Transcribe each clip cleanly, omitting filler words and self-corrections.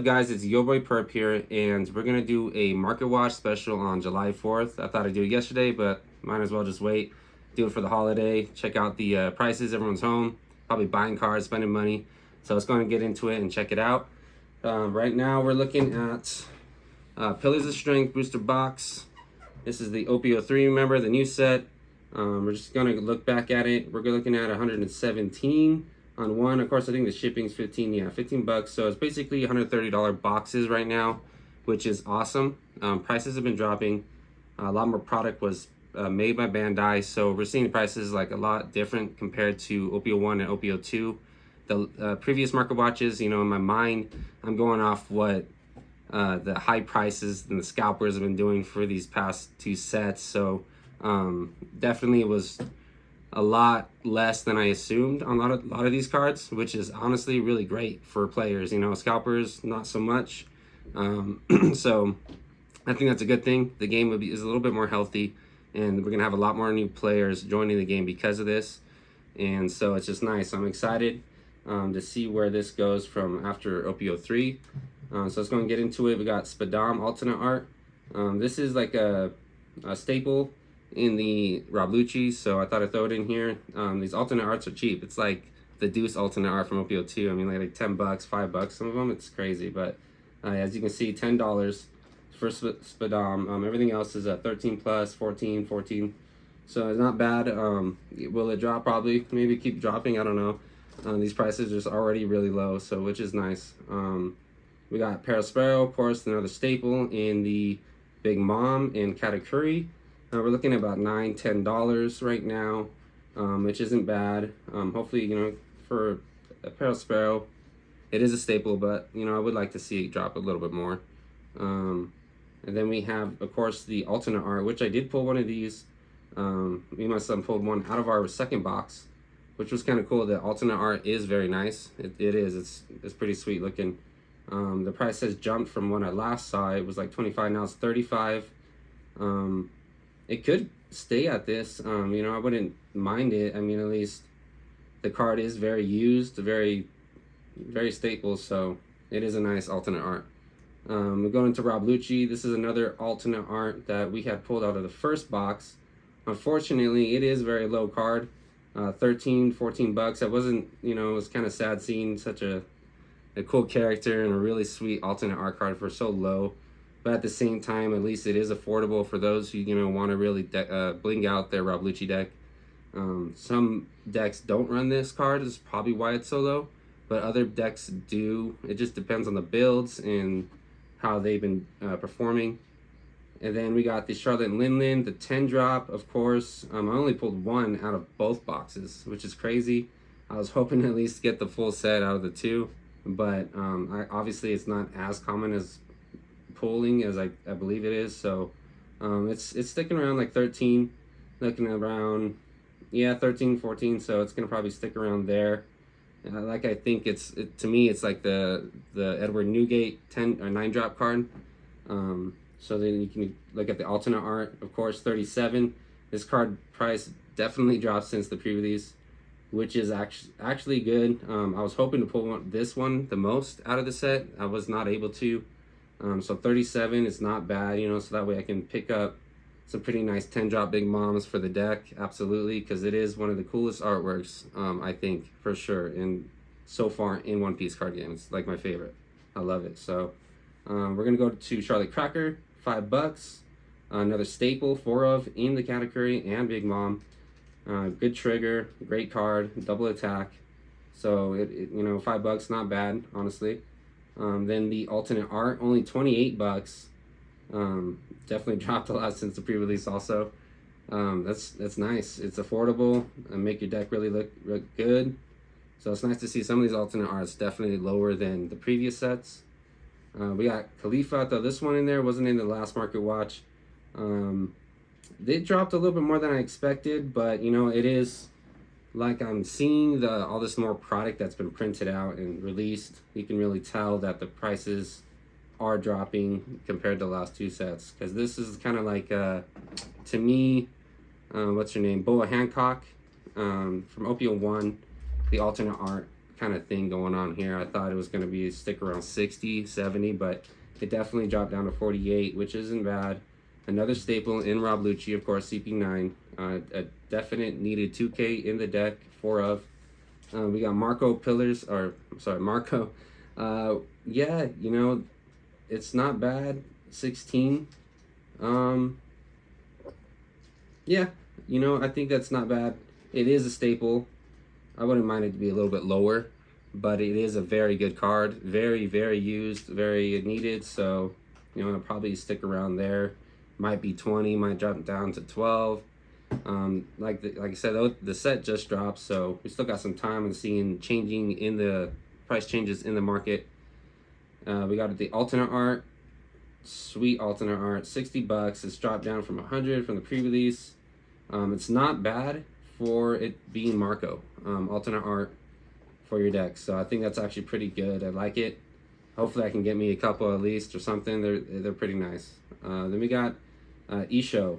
guys, it's yaboipurp here, and we're gonna do a market watch special on July 4th. I thought I'd do it yesterday, but might as well just wait, do it for the holiday, check out the prices. Everyone's home, probably buying cards, spending money, so let's go and get into it and check it out. Right now we're looking at Pillars of Strength booster box. This is the OP-03, remember, the new set. We're just gonna look back at it. We're looking at 117 on one. Of course, I think the shipping's 15. Yeah, 15 bucks. So it's basically $130 boxes right now, which is awesome. Prices have been dropping. A lot more product was made by Bandai, so we're seeing prices like a lot different compared to OP-01 and OP-02. The previous market watches, you know, in my mind, I'm going off what the high prices and the scalpers have been doing for these past two sets. So definitely it was a lot less than I assumed on a lot of these cards, which is honestly really great for players. You know, scalpers not so much. So I think that's a good thing. The game is a little bit more healthy, and we're gonna have a lot more new players joining the game because of this. And so it's just nice. I'm excited to see where this goes from after OP-03. So let's go and get into it. We got Spadam alternate art. This is like a staple in the Rob Lucci, so I thought I'd throw it in here. These alternate arts are cheap. It's like the Deuce alternate art from OP-02. I mean, like 10 bucks, 5 bucks, some of them. It's crazy, but as you can see, $10 for Spadam. Everything else is at 13 plus, 14. So it's not bad. Will it drop? Probably. Maybe keep dropping. I don't know. These prices are just already really low, so which is nice. We got Parasparrow, of course, another staple in the Big Mom and Katakuri. We're looking at about $9-10 right now, which isn't bad. Hopefully, you know, for a Parasparrow, it is a staple, but, you know, I would like to see it drop a little bit more. And then we have, of course, the alternate art, which I did pull one of these. Me and my son pulled one out of our second box, which was kind of cool. The alternate art is very nice. It is. It's pretty sweet looking. The price has jumped from when I last saw it. It was like 25, now it's 35. It could stay at this. You know, I wouldn't mind it. I mean, at least the card is very used, very staple, so it is a nice alternate art. We're going into Rob Lucci. This is another alternate art that we had pulled out of the first box. Unfortunately, it is very low card. 13-14 bucks. I wasn't, you know, it was kind of sad seeing such a cool character and a really sweet alternate art card for so low. But at the same time, at least it is affordable for those who, you know, want to really bling out their Rob Lucci deck. Some decks don't run this card. This is probably why it's so low. But other decks do. It just depends on the builds and how they've been performing. And then we got the Charlotte and Linlin, the 10 drop, of course. I only pulled one out of both boxes, which is crazy. I was hoping to at least get the full set out of the two. But obviously it's not as common as pulling as I believe it is, so it's sticking around like 13, looking around, yeah, 13-14, so it's gonna probably stick around there. Like I think to me it's like the Edward Newgate 10 or 9 drop card. So then you can look at the alternate art, of course, 37. This card price definitely dropped since the pre-release, which is actually good. I was hoping to pull this one the most out of the set. I was not able to. So 37 is not bad, you know, so that way I can pick up some pretty nice 10 drop Big Moms for the deck. Absolutely, because it is one of the coolest artworks, I think, for sure, and so far in One Piece card game. It's like my favorite. I love it. So we're gonna go to Charlotte Cracker, 5 bucks. Another staple, 4 of in the Katakuri and Big Mom. Good trigger, great card, double attack. So you know, 5 bucks, not bad, honestly. Then the alternate art, only 28 bucks. Definitely dropped a lot since the pre-release also. That's nice. It's affordable and make your deck really look good. So it's nice to see some of these alternate arts definitely lower than the previous sets. We got Khalifa, though this one in there wasn't in the last market watch. They dropped a little bit more than I expected, but you know, it is like I'm seeing all this more product that's been printed out and released. You can really tell that the prices are dropping compared to the last two sets, because this is kind of like to me, what's her name, Boa Hancock, from OP-01, the alternate art. kind of thing going on here. I thought it was going to be stick around 60, 70, but it definitely dropped down to 48, which isn't bad. Another staple in Rob Lucci, of course, CP9. A definite needed 2K in the deck, 4 of. We got Marco Pillars, or sorry, Marco. Yeah, you know, it's not bad. 16. Yeah, you know, I think that's not bad. It is a staple. I wouldn't mind it to be a little bit lower, but it is a very good card. Very, very used, very needed. So, you know, I'll probably stick around there. Might be 20, might drop down to 12. Like I said, the set just dropped, so we still got some time and seeing changing in the price changes in the market. We got the alternate art, sweet alternate art, $60. It's dropped down from 100 from the pre-release. It's not bad for it being Marco, alternate art for your deck. So I think that's actually pretty good. I like it. Hopefully I can get me a couple at least or something. They're pretty nice. Then we got Isho.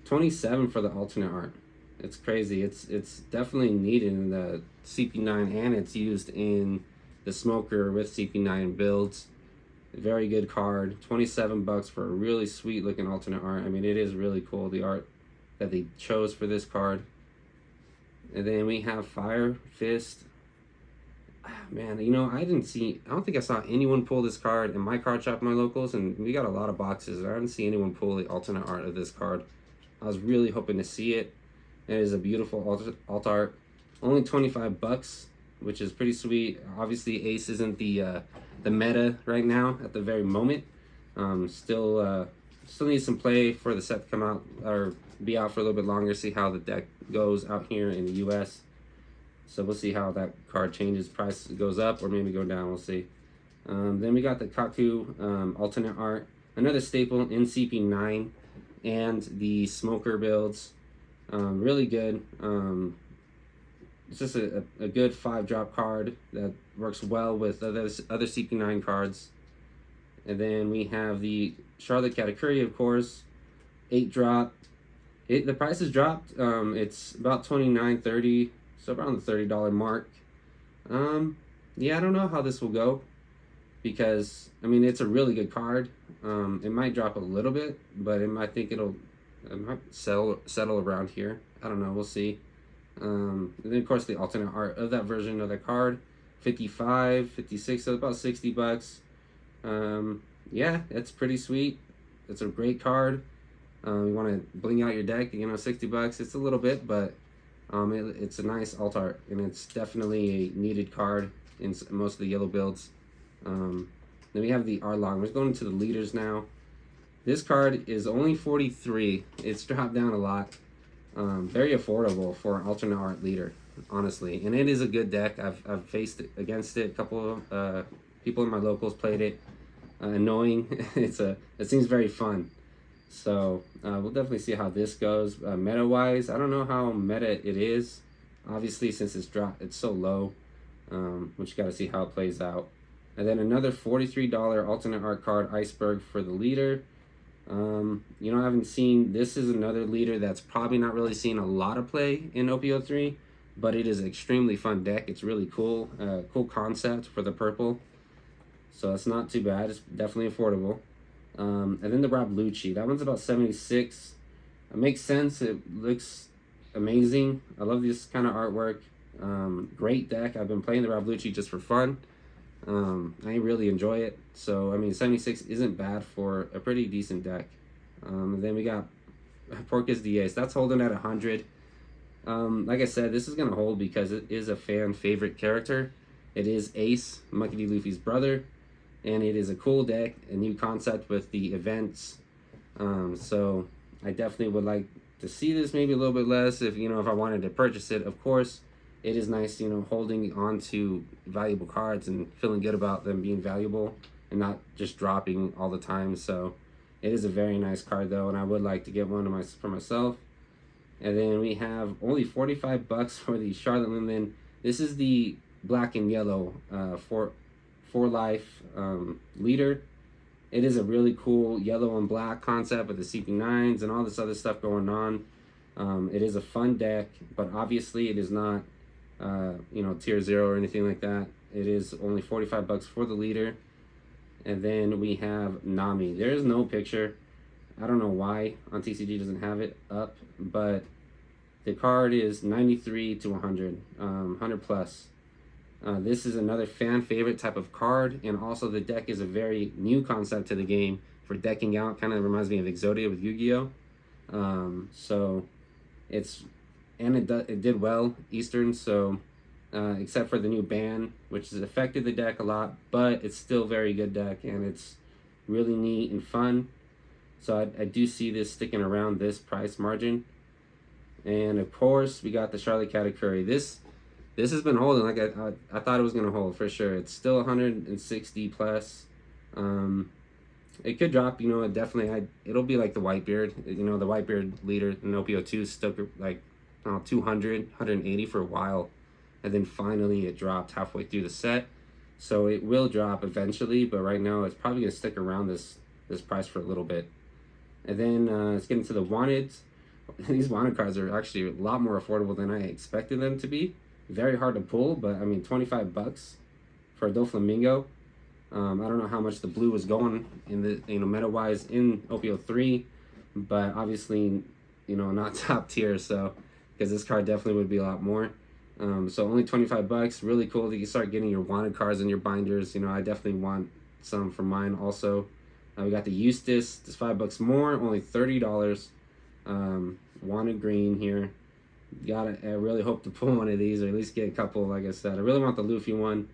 27 for the alternate art. It's crazy. It's definitely needed in the CP9, and it's used in the smoker with CP9 builds. Very good card. $27 for a really sweet looking alternate art. I mean, it is really cool, the art that they chose for this card. And then we have Fire Fist. Man, you know, I don't think I saw anyone pull this card in my card shop in my locals, and we got a lot of boxes. I didn't see anyone pull the alternate art of this card. I was really hoping to see it. It is a beautiful alt art. Only $25, which is pretty sweet. Obviously, Ace isn't the meta right now at the very moment. Still needs some play for the set to come out or be out for a little bit longer. See how the deck goes out here in the U.S. So we'll see how that card changes. Price goes up or maybe go down. We'll see. Then we got the Kaku alternate art. Another staple in CP9 and the smoker builds. Really good. It's just a good 5-drop card that works well with other CP9 cards. And then we have the Charlotte Katakuri, of course, 8-drop. The price has dropped. It's about $29.30, so around the $30 mark. Yeah, I don't know how this will go because I mean it's a really good card. It might drop a little bit, but I think it might settle around here. I don't know. We'll see. And then of course the alternate art of that version of the card, 55, 56, so about $60. Yeah, it's pretty sweet. It's a great card. You want to bling out your deck, you know, $60. It's a little bit, but it's a nice alt art, and it's definitely a needed card in most of the yellow builds. Then we have the Arlong. We're going to the leaders now. This card is only 43. It's dropped down a lot. Very affordable for an alternate art leader, honestly. And it is a good deck. I've faced it against it. A couple of people in my locals played it. Annoying. It seems very fun. So we'll definitely see how this goes. Meta wise, I don't know how meta it is. Obviously, since it's so low, which you got to see how it plays out. And then another $43 alternate art card, Iceberg, for the leader. You know, I haven't seen, this is another leader that's probably not really seen a lot of play in OP-03, but it is an extremely fun deck. It's really cool, cool concept for the purple. So it's not too bad. It's definitely affordable. And then the Rob Lucci, that one's about 76. It makes sense. It looks amazing. I love this kind of artwork. Great deck. I've been playing the Rob Lucci just for fun. I really enjoy it. So, I mean, 76 isn't bad for a pretty decent deck. And then we got Porcus the Ace. That's holding at 100. Like I said, this is going to hold because it is a fan favorite character. It is Ace, Monkey D. Luffy's brother. And it is a cool deck, a new concept with the events. So I definitely would like to see this maybe a little bit less if I wanted to purchase it. Of course, it is nice, holding on to valuable cards and feeling good about them being valuable and not just dropping all the time. So it is a very nice card though, and I would like to get one for myself. And then we have only $45 for the Charlotte Lindland. This is the black and yellow for life leader. It is a really cool yellow and black concept with the CP9s and all this other stuff going on. It is a fun deck, but obviously it is not you know, tier 0 or anything like that. It is only 45 bucks for the leader. And then we have Nami. There is no picture. I don't know why on TCG doesn't have it up, but the card is 93 to 100, 100 plus. This is another fan favorite type of card, and also the deck is a very new concept to the game for decking out. Kind of reminds me of Exodia with Yu-Gi-Oh! So it's, and it did well Eastern, so except for the new ban, which has affected the deck a lot, but it's still a very good deck, and it's really neat and fun. So I do see this sticking around this price margin. And of course, we got the Charlotte Katakuri. This has been holding. Like I thought it was gonna hold for sure. It's still 160 plus. It could drop. You know, it definitely. It'll be like the Whitebeard. You know, the Whitebeard leader in OP-02 stuck like 200, 180 for a while, and then finally it dropped halfway through the set. So it will drop eventually, but right now it's probably gonna stick around this price for a little bit. And then let's get into the wanted. These wanted cards are actually a lot more affordable than I expected them to be. Very hard to pull, but I mean 25 bucks for a Doflamingo. I don't know how much the blue was going in the, you know, meta wise in OP-03, but obviously, you know, not top tier, so because this card definitely would be a lot more. So only 25 bucks, really cool that you start getting your wanted cards in your binders. You know, I definitely want some for mine also. We got the Eustace, just $5 more, only $30. Wanted green here. I really hope to pull one of these, or at least get a couple. Like I said, I really want the Luffy one,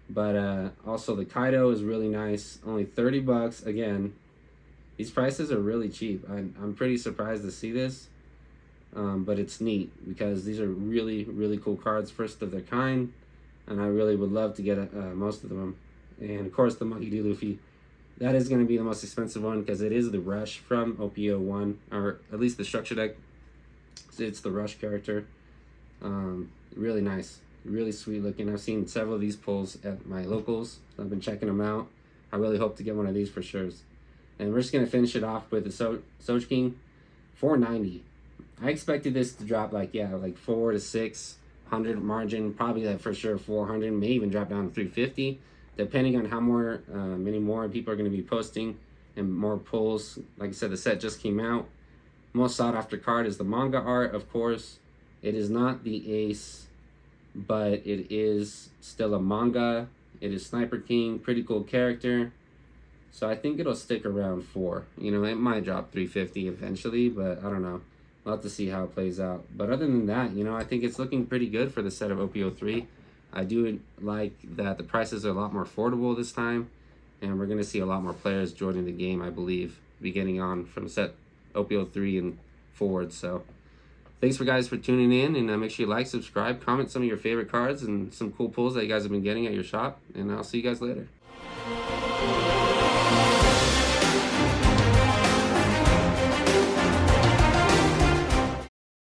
but also the Kaido is really nice, only 30 bucks. Again, these prices are really cheap. I'm pretty surprised to see this, but it's neat because these are really, really cool cards, first of their kind, and I really would love to get most of them. And of course the Monkey D. Luffy, that is going to be the most expensive one because it is the Rush from OP-01, or at least the structure deck. It's the Rush character. Really nice, really sweet looking. I've seen several of these pulls at my locals. I've been checking them out. I really hope to get one of these for sure. And we're just gonna finish it off with the Soch King, $490. I expected this to drop like 4 to 600 margin, probably like for sure 400, may even drop down to 350, depending on how many more people are gonna be posting and more pulls. Like I said, the set just came out. Most sought after card is the manga art, of course. It is not the ace, but it is still a manga. It is Sniper King, pretty cool character. So I think it'll stick around 4. You know, it might drop 350 eventually, but I don't know. We'll have to see how it plays out. But other than that, you know, I think it's looking pretty good for the set of OP-03. I do like that the prices are a lot more affordable this time, and we're going to see a lot more players joining the game, I believe, beginning on from set OP-03 and forward. So thanks for tuning in, and make sure you like, subscribe, comment some of your favorite cards and some cool pulls that you guys have been getting at your shop, and I'll see you guys later.